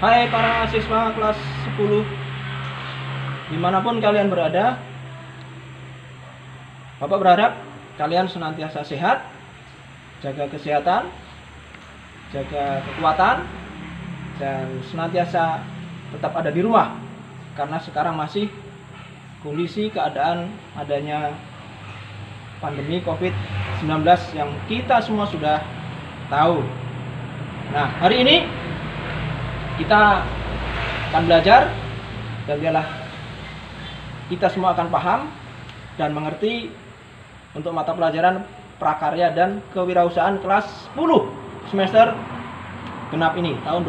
Hai para siswa kelas 10 dimanapun kalian berada, Bapak berharap kalian senantiasa sehat, jaga kesehatan, jaga kekuatan, dan senantiasa tetap ada di rumah. Karena sekarang masih kondisi keadaan adanya pandemi COVID-19 yang kita semua sudah tahu. Nah, hari ini kita akan belajar, dan biarlah kita semua akan paham dan mengerti untuk mata pelajaran prakarya dan kewirausahaan kelas 10 semester genap ini tahun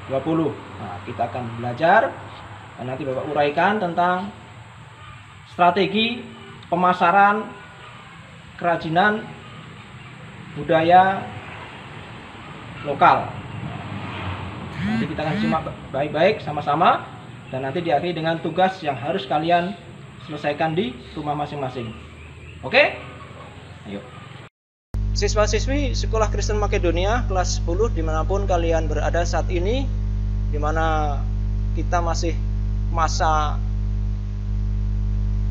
2019-2020. Nah, kita akan belajar dan nanti Bapak uraikan tentang strategi pemasaran kerajinan budaya lokal. Nanti kita akan simak baik-baik sama-sama, dan nanti diakhiri dengan tugas yang harus kalian selesaikan di rumah masing-masing. Oke? Ayo. Siswa-siswi Sekolah Kristen Makedonia kelas 10 dimanapun kalian berada saat ini, dimana kita masih masa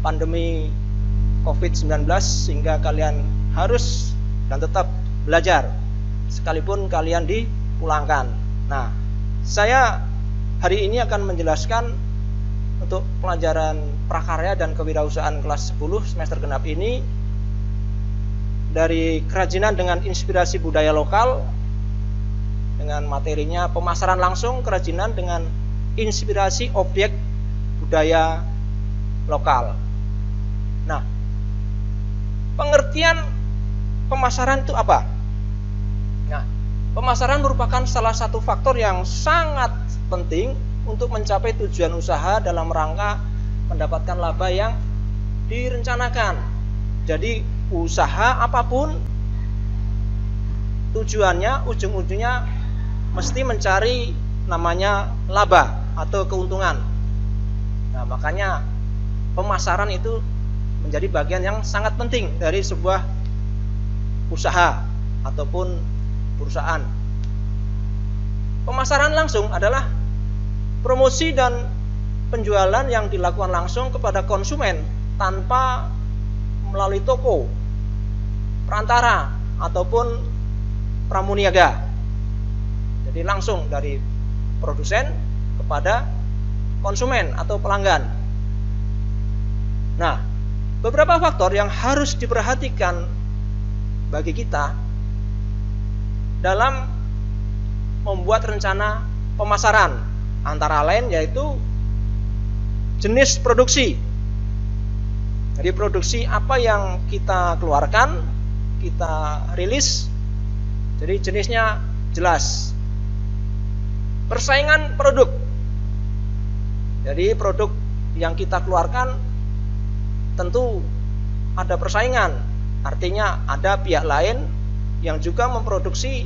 pandemi COVID-19, sehingga kalian harus dan tetap belajar sekalipun kalian dipulangkan. Nah, saya hari ini akan menjelaskan untuk pelajaran prakarya dan kewirausahaan kelas 10 semester genap ini dari kerajinan dengan inspirasi budaya lokal, dengan materinya pemasaran langsung kerajinan dengan inspirasi objek budaya lokal. Nah, pengertian pemasaran itu apa? Nah, pemasaran merupakan salah satu faktor yang sangat penting untuk mencapai tujuan usaha dalam rangka mendapatkan laba yang direncanakan. Jadi usaha apapun tujuannya ujung-ujungnya mesti mencari namanya laba atau keuntungan. Nah, makanya pemasaran itu menjadi bagian yang sangat penting dari sebuah usaha ataupun perusahaan. Pemasaran langsung adalah promosi dan penjualan yang dilakukan langsung kepada konsumen tanpa melalui toko, perantara, ataupun pramuniaga. Jadi langsung dari produsen kepada konsumen atau pelanggan. Nah, beberapa faktor yang harus diperhatikan bagi kita dalam membuat rencana pemasaran, antara lain yaitu jenis produksi. Jadi produksi apa yang kita keluarkan, kita rilis, jadi jenisnya jelas. Persaingan produk, jadi produk yang kita keluarkan tentu ada persaingan, artinya ada pihak lain yang juga memproduksi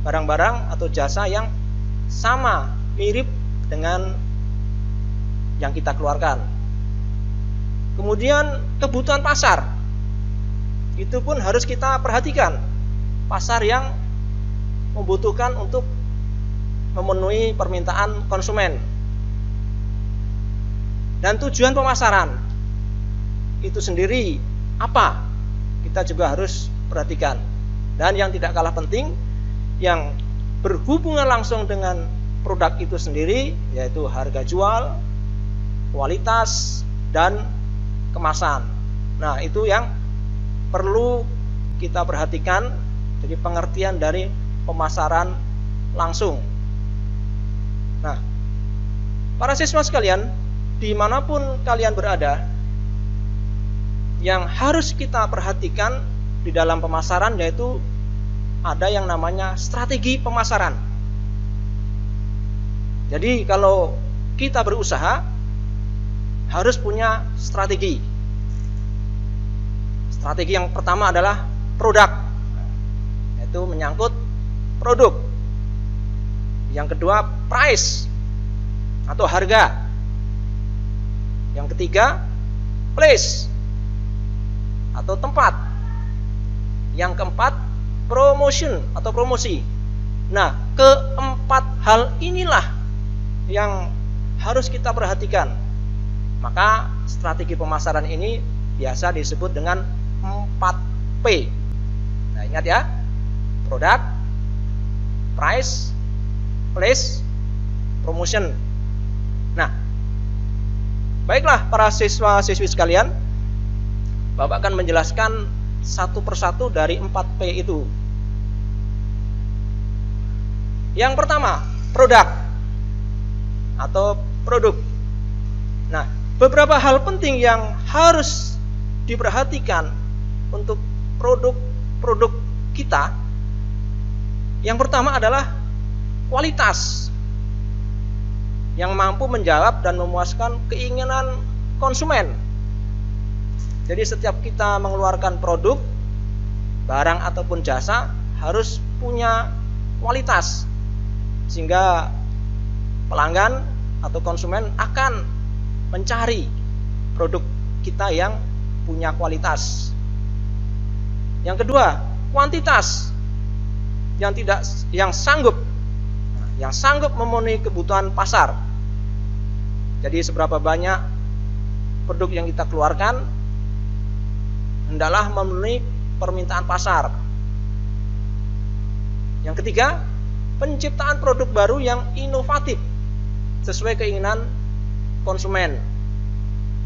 barang-barang atau jasa yang sama, mirip dengan yang kita keluarkan. Kemudian kebutuhan pasar, itu pun harus kita perhatikan. Pasar yang membutuhkan untuk memenuhi permintaan konsumen. Dan tujuan pemasaran itu sendiri apa? Kita juga harus perhatikan. Dan yang tidak kalah penting, yang berhubungan langsung dengan produk itu sendiri, yaitu harga jual, kualitas, dan kemasan. Nah, itu yang perlu kita perhatikan. Jadi pengertian dari pemasaran langsung. Nah, para siswa sekalian, dimanapun kalian berada, yang harus kita perhatikan di dalam pemasaran yaitu ada yang namanya strategi pemasaran. Jadi kalau kita berusaha harus punya strategi. Strategi yang pertama adalah produk, yaitu menyangkut produk. Yang kedua price atau harga. Yang ketiga place atau tempat. Yang keempat promotion atau promosi. Nah, keempat 4 hal inilah yang harus kita perhatikan. Maka strategi pemasaran ini biasa disebut dengan 4P. Nah, ingat ya. Produk, price, place, promotion. Nah, baiklah para siswa-siswi sekalian, Bapak akan menjelaskan satu persatu dari 4P itu. Yang pertama, produk atau produk. Nah, beberapa hal penting yang harus diperhatikan untuk produk-produk kita. Yang pertama adalah kualitas yang mampu menjawab dan memuaskan keinginan konsumen. Jadi setiap kita mengeluarkan produk, barang ataupun jasa harus punya kualitas, sehingga pelanggan atau konsumen akan mencari produk kita yang punya kualitas. Yang kedua, kuantitas yang sanggup memenuhi kebutuhan pasar. Jadi seberapa banyak produk yang kita keluarkan hendaklah memenuhi permintaan pasar. Yang ketiga, penciptaan produk baru yang inovatif sesuai keinginan konsumen.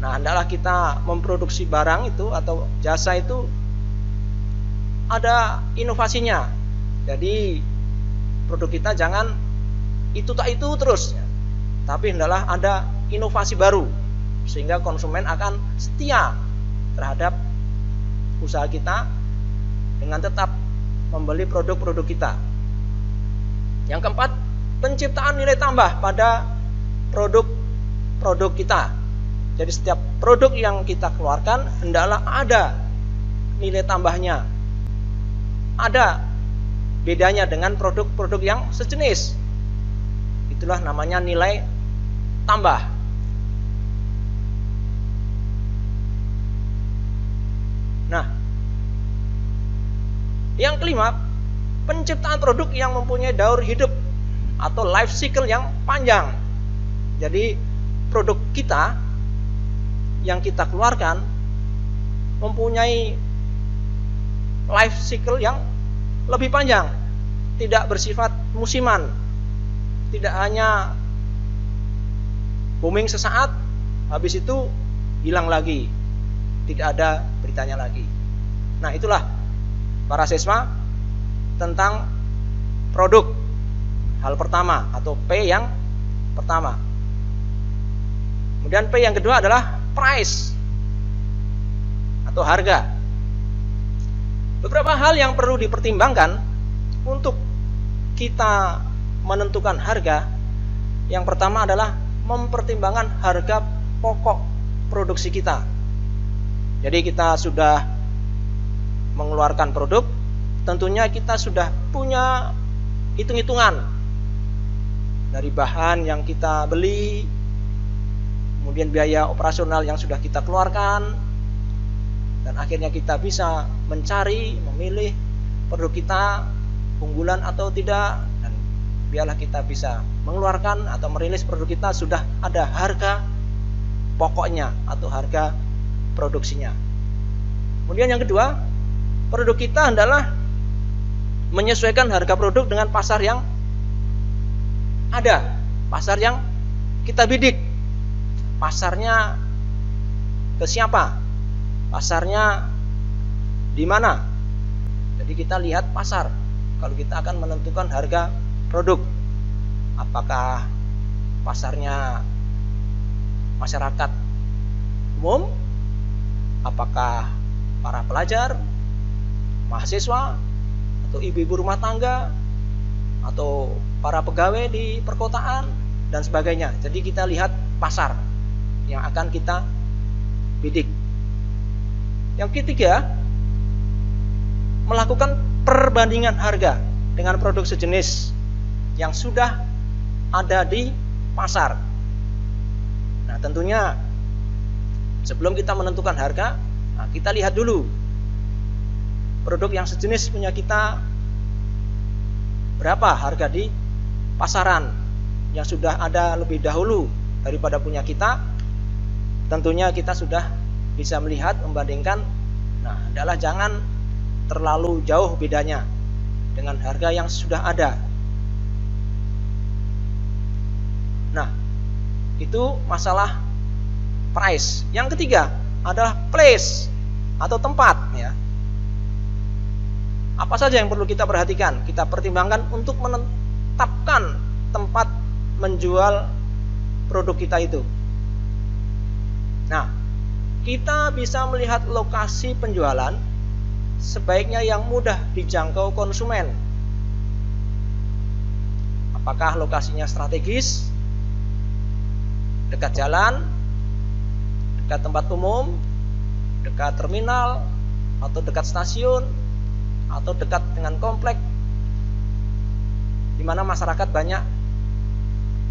Nah, hendaklah kita memproduksi barang itu atau jasa itu ada inovasinya. Jadi produk kita jangan itu tak itu terus, tapi hendaklah ada inovasi baru sehingga konsumen akan setia terhadap usaha kita dengan tetap membeli produk-produk kita. Yang keempat, penciptaan nilai tambah pada produk kita. Jadi setiap produk yang kita keluarkan hendaklah ada nilai tambahnya. Ada bedanya dengan produk-produk yang sejenis. Itulah namanya nilai tambah. Nah, yang kelima, penciptaan produk yang mempunyai daur hidup atau life cycle yang panjang. Jadi produk kita yang kita keluarkan mempunyai life cycle yang lebih panjang, tidak bersifat musiman, tidak hanya booming sesaat, habis itu hilang lagi, tidak ada beritanya lagi. Nah, itulah para siswa tentang produk, hal pertama atau P yang pertama. Kemudian P yang kedua adalah price atau harga. Beberapa hal yang perlu dipertimbangkan untuk kita menentukan harga. Yang pertama adalah mempertimbangkan harga pokok produksi kita. Jadi kita sudah mengeluarkan produk, tentunya kita sudah punya hitung-hitungan dari bahan yang kita beli, kemudian biaya operasional yang sudah kita keluarkan, dan akhirnya kita bisa mencari, memilih produk kita unggulan atau tidak, dan biarlah kita bisa mengeluarkan atau merilis produk kita sudah ada harga pokoknya atau harga produksinya. Kemudian yang kedua, produk kita adalah menyesuaikan harga produk dengan pasar yang ada, pasar yang kita bidik. Pasarnya ke siapa? Pasarnya di mana? Jadi kita lihat pasar kalau kita akan menentukan harga produk. Apakah pasarnya masyarakat umum? Apakah para pelajar, mahasiswa, atau ibu-ibu rumah tangga, atau para pegawai di perkotaan, dan sebagainya. Jadi kita lihat pasar yang akan kita bidik. Yang ketiga, melakukan perbandingan harga dengan produk sejenis yang sudah ada di pasar. Nah, tentunya sebelum kita menentukan harga, kita lihat dulu produk yang sejenis punya kita berapa harga di pasaran yang sudah ada lebih dahulu daripada punya kita, tentunya kita sudah bisa melihat, membandingkan. Nah, adalah jangan terlalu jauh bedanya dengan harga yang sudah ada. Nah, itu masalah price. Yang ketiga adalah place atau tempat, ya. Apa saja yang perlu kita perhatikan, kita pertimbangkan untuk menetapkan tempat menjual produk kita itu. Nah, kita bisa melihat lokasi penjualan sebaiknya yang mudah dijangkau konsumen. Apakah lokasinya strategis, dekat jalan, dekat tempat umum, dekat terminal, atau dekat stasiun, atau dekat dengan komplek di mana masyarakat banyak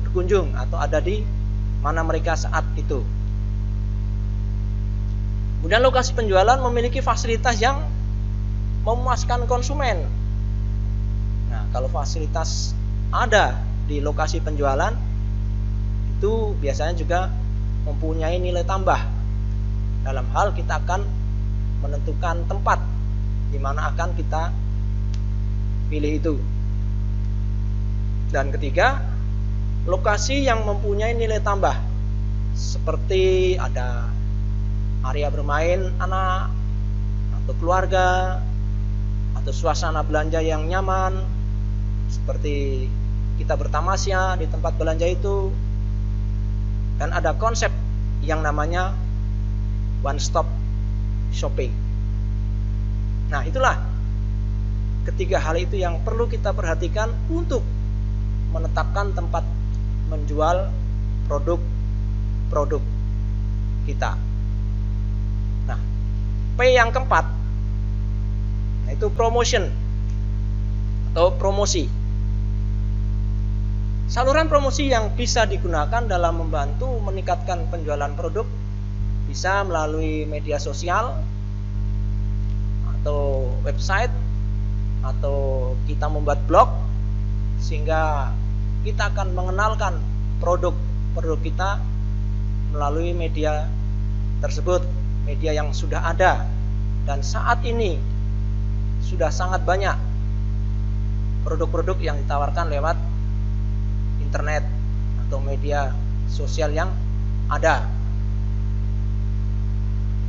berkunjung atau ada di mana mereka saat itu. Kemudian lokasi penjualan memiliki fasilitas yang memuaskan konsumen. Nah, kalau fasilitas ada di lokasi penjualan itu biasanya juga mempunyai nilai tambah dalam hal kita akan menentukan tempat di mana akan kita pilih itu. Dan ketiga, lokasi yang mempunyai nilai tambah seperti ada area bermain anak atau keluarga, atau suasana belanja yang nyaman seperti kita bertamasya di tempat belanja itu, dan ada konsep yang namanya one stop shopping. Nah, itulah ketiga hal itu yang perlu kita perhatikan untuk menetapkan tempat menjual produk-produk kita. Nah, P yang keempat, nah itu promotion atau promosi. Saluran promosi yang bisa digunakan dalam membantu meningkatkan penjualan produk bisa melalui media sosial atau website, atau kita membuat blog sehingga kita akan mengenalkan produk-produk kita melalui media tersebut, media yang sudah ada. Dan saat ini sudah sangat banyak produk-produk yang ditawarkan lewat internet atau media sosial yang ada.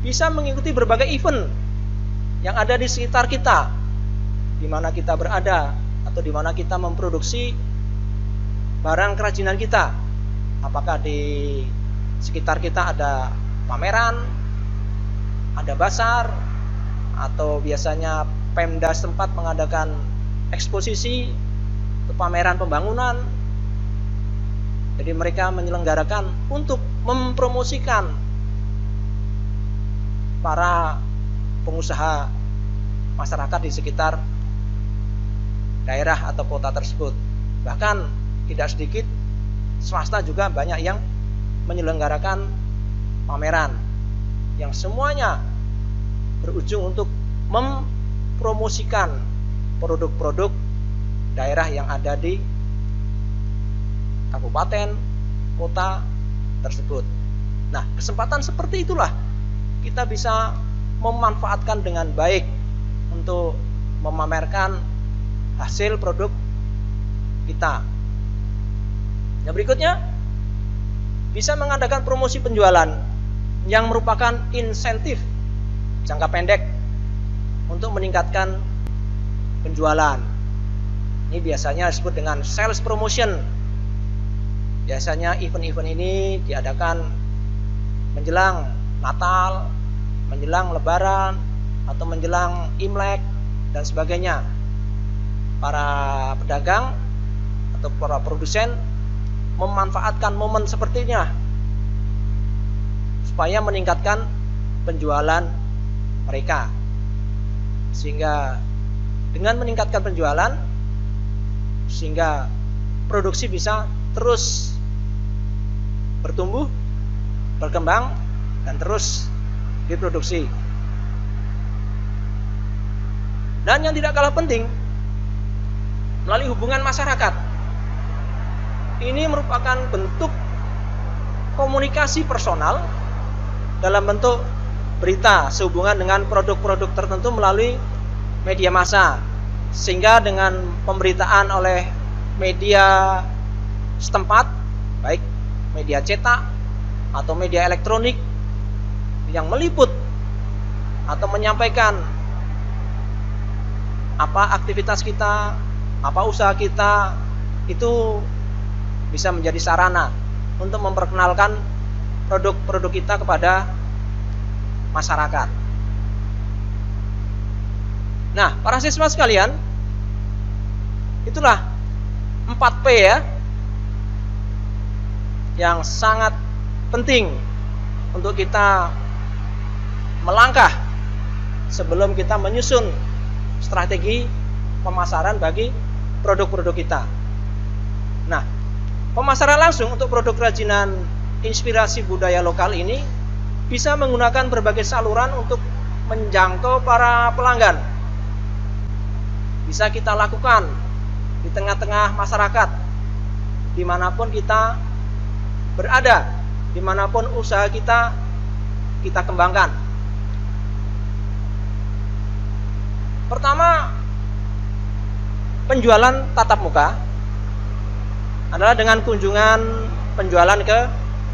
Bisa mengikuti berbagai event yang ada di sekitar kita, di mana kita berada atau di mana kita memproduksi barang kerajinan kita. Apakah di sekitar kita ada pameran, ada bazar, atau biasanya Pemda setempat mengadakan eksposisi atau pameran pembangunan. Jadi mereka menyelenggarakan untuk mempromosikan para pengusaha masyarakat di sekitar daerah atau kota tersebut. Bahkan tidak sedikit swasta juga banyak yang menyelenggarakan pameran yang semuanya berujung untuk mempromosikan produk-produk daerah yang ada di kabupaten, kota tersebut. Nah, kesempatan seperti itulah kita bisa memanfaatkan dengan baik untuk memamerkan hasil produk kita. Yang berikutnya, bisa mengadakan promosi penjualan yang merupakan insentif jangka pendek untuk meningkatkan penjualan. Ini biasanya disebut dengan sales promotion. Biasanya event-event ini diadakan menjelang Natal, menjelang Lebaran, atau menjelang Imlek dan sebagainya. Para pedagang atau para produsen memanfaatkan momen sepertinya supaya meningkatkan penjualan mereka. Sehingga dengan meningkatkan penjualan, sehingga produksi bisa terus bertumbuh, berkembang, dan terus diproduksi. Dan yang tidak kalah penting, melalui hubungan masyarakat. ini merupakan bentuk komunikasi personal dalam bentuk berita sehubungan dengan produk-produk tertentu melalui media massa, sehingga dengan pemberitaan oleh media setempat, baik media cetak atau media elektronik yang meliput atau menyampaikan apa aktivitas kita, apa usaha kita, itu bisa menjadi sarana untuk memperkenalkan produk-produk kita kepada masyarakat. Nah, para siswa sekalian, itulah 4P ya, yang sangat penting untuk kita melangkah sebelum kita menyusun strategi pemasaran bagi produk-produk kita. Nah, pemasaran langsung untuk produk kerajinan inspirasi budaya lokal ini bisa menggunakan berbagai saluran untuk menjangkau para pelanggan. Bisa kita lakukan di tengah-tengah masyarakat, dimanapun kita berada, dimanapun usaha kita kembangkan. Pertama, penjualan tatap muka adalah dengan kunjungan penjualan ke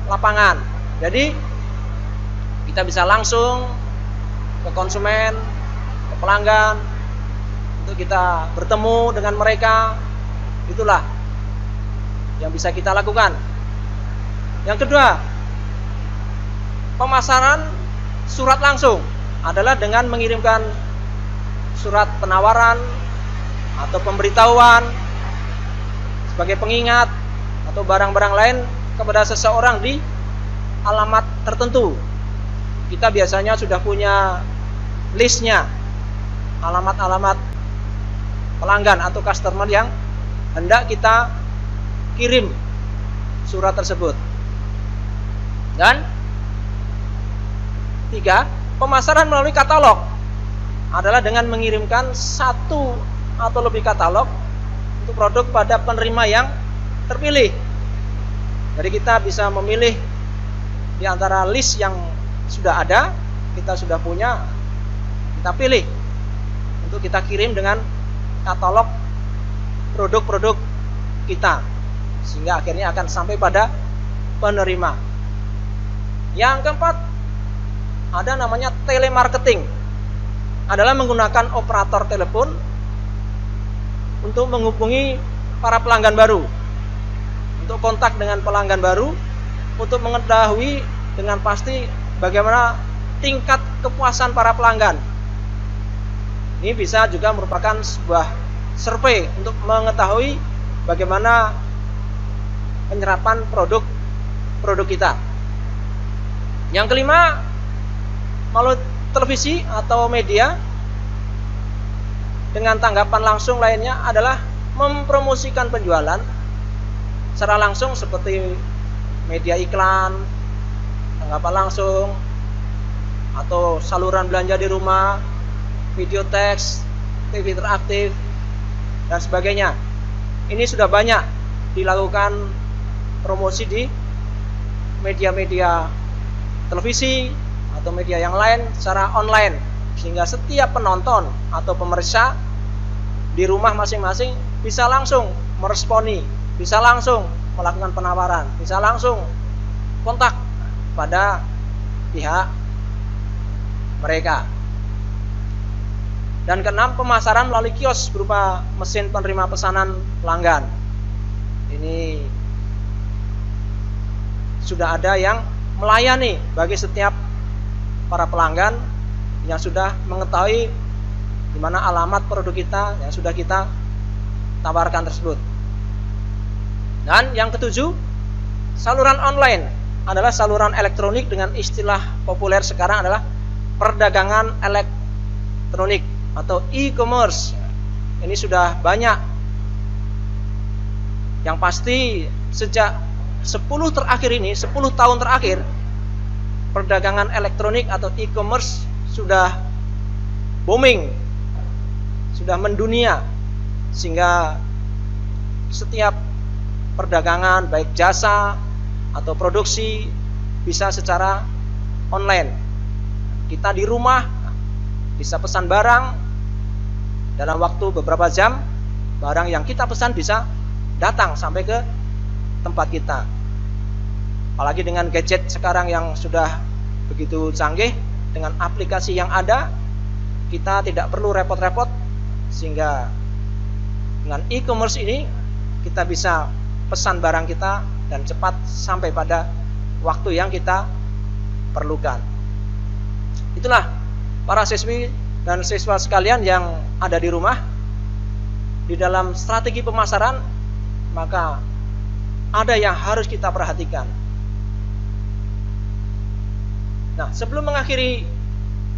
lapangan. Jadi kita bisa langsung ke konsumen, ke pelanggan, untuk kita bertemu dengan mereka. Itulah yang bisa kita lakukan. Yang kedua, pemasaran surat langsung adalah dengan mengirimkan surat penawaran atau pemberitahuan sebagai pengingat atau barang-barang lain kepada seseorang di alamat tertentu. Kita biasanya sudah punya listnya, alamat-alamat pelanggan atau customer yang hendak kita kirim surat tersebut. Dan 3, pemasaran melalui katalog adalah dengan mengirimkan 1 atau lebih katalog untuk produk pada penerima yang terpilih. Jadi kita bisa memilih di antara list yang sudah ada, kita sudah punya, kita pilih untuk kita kirim dengan katalog produk-produk kita, sehingga akhirnya akan sampai pada penerima. Yang keempat, ada namanya telemarketing, adalah menggunakan operator telepon untuk menghubungi para pelanggan baru, untuk kontak dengan pelanggan baru, untuk mengetahui dengan pasti bagaimana tingkat kepuasan para pelanggan. Ini bisa juga merupakan sebuah survei untuk mengetahui bagaimana penyerapan produk kita. Yang kelima, melalui televisi atau media dengan tanggapan langsung lainnya adalah mempromosikan penjualan secara langsung seperti media iklan, tanggapan langsung, atau saluran belanja di rumah, video teks, TV interaktif, dan sebagainya. Ini sudah banyak dilakukan promosi di media-media televisi atau media yang lain secara online, sehingga setiap penonton atau pemirsa di rumah masing-masing bisa langsung meresponi, bisa langsung melakukan penawaran, bisa langsung kontak pada pihak mereka. Dan keenam, pemasaran melalui kios berupa mesin penerima pesanan pelanggan. Ini sudah ada yang melayani bagi setiap para pelanggan yang sudah mengetahui di mana alamat produk kita yang sudah kita tawarkan tersebut. Dan yang ketujuh, saluran online adalah saluran elektronik, dengan istilah populer sekarang adalah perdagangan elektronik atau e-commerce. Ini sudah banyak. Yang pasti sejak 10 tahun terakhir, perdagangan elektronik atau e-commerce sudah booming, sudah mendunia, sehingga setiap perdagangan, baik jasa atau produksi, bisa secara online. Kita di rumah bisa pesan barang, dalam waktu beberapa jam barang yang kita pesan bisa datang sampai ke tempat kita. Apalagi dengan gadget sekarang yang sudah begitu canggih, dengan aplikasi yang ada, kita tidak perlu repot-repot, sehingga dengan e-commerce ini kita bisa pesan barang kita dan cepat sampai pada waktu yang kita perlukan. Itulah para siswi dan siswa sekalian yang ada di rumah, di dalam strategi pemasaran maka ada yang harus kita perhatikan. Nah, sebelum mengakhiri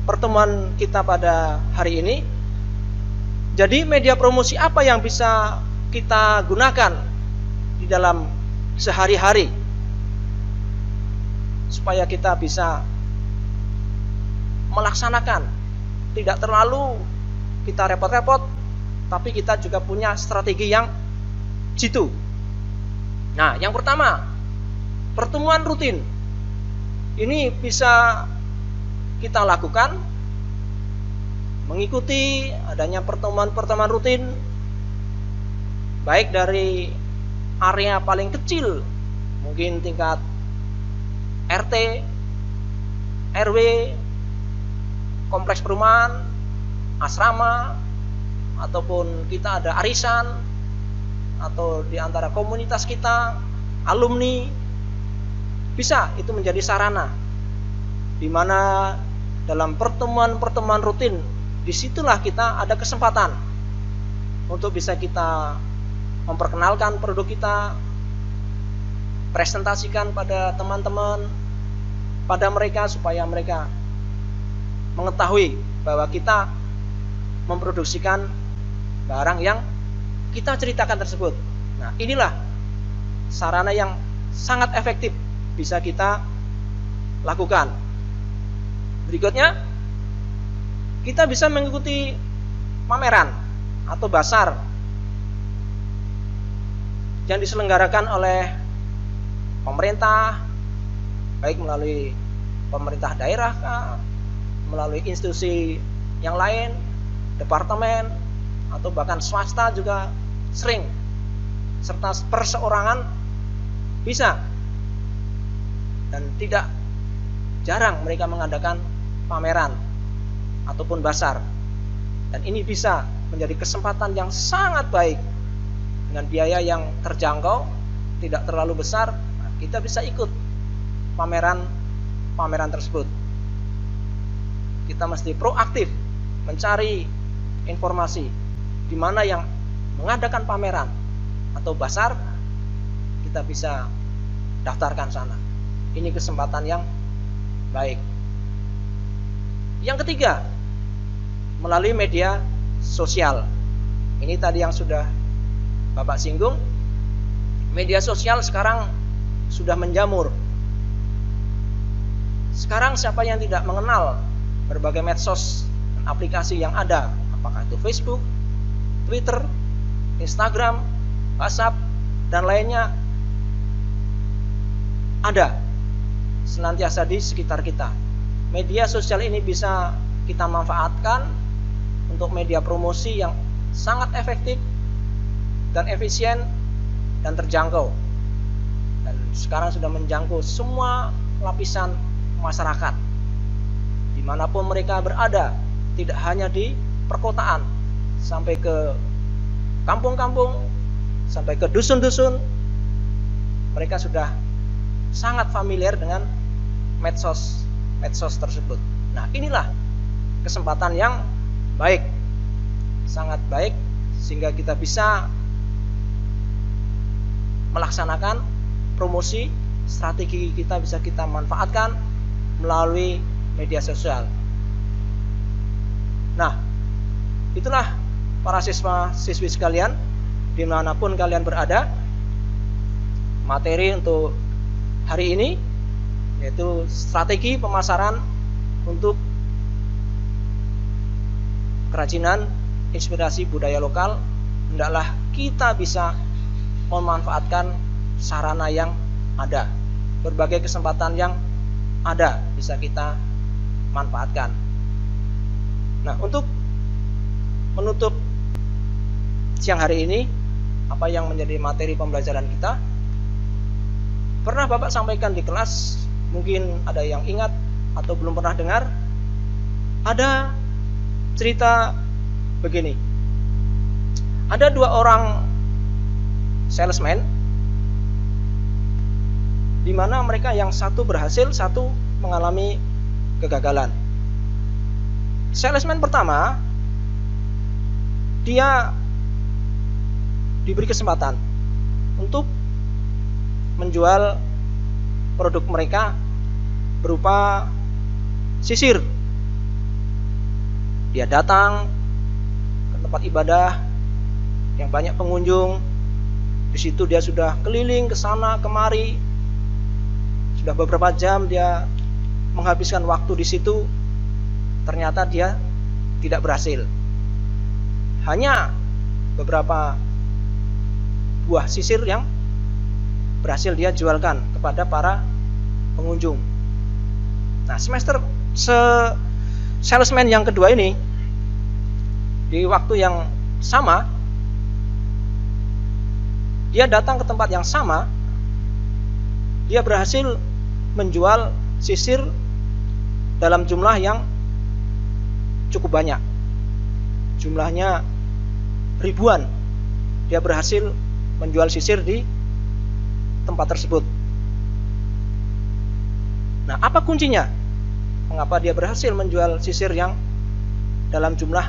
pertemuan kita pada hari ini, jadi media promosi apa yang bisa kita gunakan di dalam sehari-hari supaya kita bisa melaksanakan, tidak terlalu kita repot-repot, tapi kita juga punya strategi yang jitu. Nah, yang pertama, pertemuan rutin. Ini bisa kita lakukan mengikuti adanya pertemuan-pertemuan rutin, baik dari area paling kecil, mungkin tingkat RT, RW, kompleks perumahan, asrama, ataupun kita ada arisan, atau di antara komunitas kita, alumni. Bisa itu menjadi sarana di mana dalam pertemuan-pertemuan rutin, disitulah kita ada kesempatan untuk bisa kita memperkenalkan produk kita, presentasikan pada teman-teman, pada mereka, supaya mereka mengetahui bahwa kita memproduksikan barang yang kita ceritakan tersebut. Nah, inilah sarana yang sangat efektif bisa kita lakukan. Berikutnya, kita bisa mengikuti pameran atau basar yang diselenggarakan oleh pemerintah, baik melalui pemerintah daerah, melalui institusi yang lain, departemen, atau bahkan swasta juga sering, serta perseorangan bisa. Dan tidak jarang mereka mengadakan pameran ataupun basar. Dan ini bisa menjadi kesempatan yang sangat baik dengan biaya yang terjangkau, tidak terlalu besar. Kita bisa ikut pameran tersebut. Kita mesti proaktif mencari informasi di mana yang mengadakan pameran atau basar, kita bisa daftarkan sana. Ini kesempatan yang baik. Yang ketiga, melalui media sosial. Ini tadi yang sudah Bapak singgung. Media sosial sekarang sudah menjamur. Sekarang siapa yang tidak mengenal berbagai medsos dan aplikasi yang ada, apakah itu Facebook, Twitter, Instagram, WhatsApp, dan lainnya, ada senantiasa di sekitar kita. Media sosial ini bisa kita manfaatkan untuk media promosi yang sangat efektif dan efisien dan terjangkau. Dan sekarang sudah menjangkau semua lapisan masyarakat, dimanapun mereka berada, tidak hanya di perkotaan, sampai ke kampung-kampung, sampai ke dusun-dusun. Mereka sudah sangat familiar dengan medsos tersebut. Nah, inilah kesempatan yang baik, sangat baik, sehingga kita bisa melaksanakan promosi. Strategi kita bisa kita manfaatkan melalui media sosial. Nah, itulah para siswa-siswi sekalian, dimanapun kalian berada, materi untuk hari ini yaitu strategi pemasaran untuk kerajinan inspirasi budaya lokal. Hendaklah kita bisa memanfaatkan sarana yang ada, berbagai kesempatan yang ada bisa kita manfaatkan. Nah, untuk menutup siang hari ini, apa yang menjadi materi pembelajaran kita, pernah Bapak sampaikan di kelas, mungkin ada yang ingat atau belum pernah dengar, ada cerita begini. Ada 2 orang salesman, di mana mereka yang satu berhasil, satu mengalami kegagalan. Salesman pertama, dia diberi kesempatan untuk menjual produk mereka berupa sisir. Dia datang ke tempat ibadah yang banyak pengunjung. Di situ dia sudah keliling ke sana kemari. Sudah beberapa jam dia menghabiskan waktu di situ. Ternyata dia tidak berhasil. Hanya beberapa buah sisir yang berhasil dia jualkan kepada para pengunjung. Nah, salesman yang kedua ini, di waktu yang sama, dia datang ke tempat yang sama, dia berhasil menjual sisir dalam jumlah yang cukup banyak. Jumlahnya ribuan. Dia berhasil menjual sisir di tempat tersebut. Nah, apa kuncinya? Mengapa dia berhasil menjual sisir yang dalam jumlah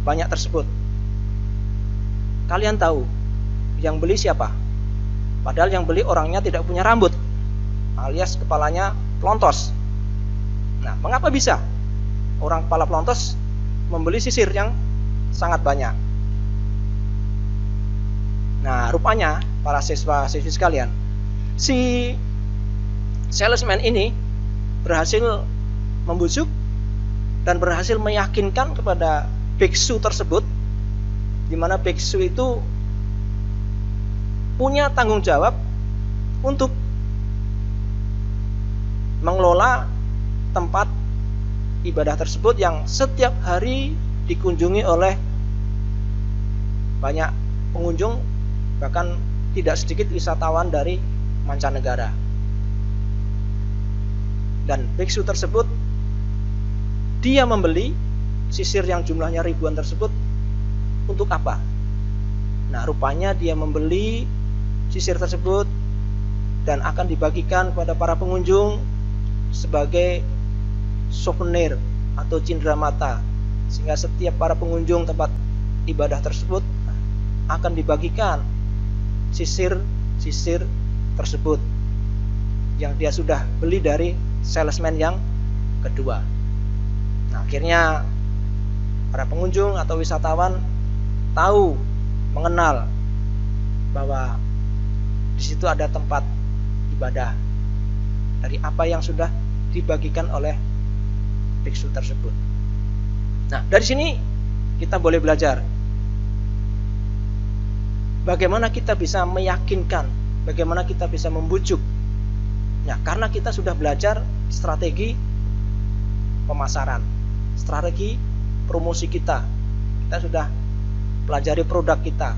banyak tersebut? Kalian tahu yang beli siapa? Padahal yang beli orangnya tidak punya rambut, alias kepalanya pelontos. Nah, mengapa bisa orang kepala pelontos membeli sisir yang sangat banyak? Nah, rupanya para siswa-siswi sekalian, si salesman ini berhasil membujuk dan berhasil meyakinkan kepada biksu tersebut, di mana biksu itu punya tanggung jawab untuk mengelola tempat ibadah tersebut yang setiap hari dikunjungi oleh banyak pengunjung, bahkan tidak sedikit wisatawan dari mancanegara. Dan biksu tersebut, dia membeli sisir yang jumlahnya ribuan tersebut untuk apa? Nah, rupanya dia membeli sisir tersebut dan akan dibagikan kepada para pengunjung sebagai souvenir atau cindera mata, sehingga setiap para pengunjung tempat ibadah tersebut akan dibagikan sisir tersebut yang dia sudah beli dari salesman yang kedua. Nah, akhirnya para pengunjung atau wisatawan tahu, mengenal bahwa di situ ada tempat ibadah dari apa yang sudah dibagikan oleh biksu tersebut. Nah, dari sini kita boleh belajar bagaimana kita bisa meyakinkan, bagaimana kita bisa membujuk. Ya, karena kita sudah belajar strategi pemasaran, strategi promosi kita. Kita sudah pelajari produk kita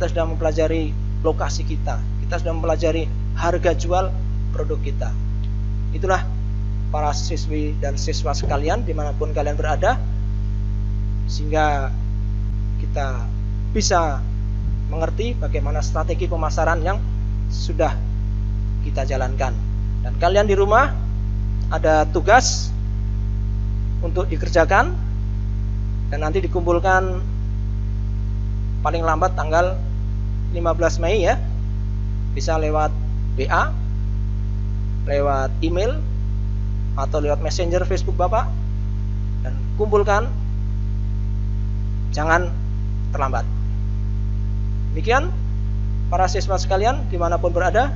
sudah mempelajari lokasi kita sudah mempelajari harga jual produk kita. Itulah para siswi dan siswa sekalian dimanapun kalian berada, sehingga kita bisa mengerti bagaimana strategi pemasaran yang sudah kita jalankan. Dan kalian di rumah ada tugas untuk dikerjakan dan nanti dikumpulkan paling lambat tanggal 15 Mei ya. Bisa lewat WA, lewat email, atau lewat messenger Facebook Bapak, dan kumpulkan, jangan terlambat. Demikian para siswa sekalian dimanapun berada,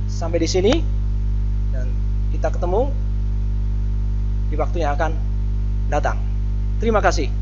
sampai di sini dan kita ketemu di waktu yang akan datang. Terima kasih.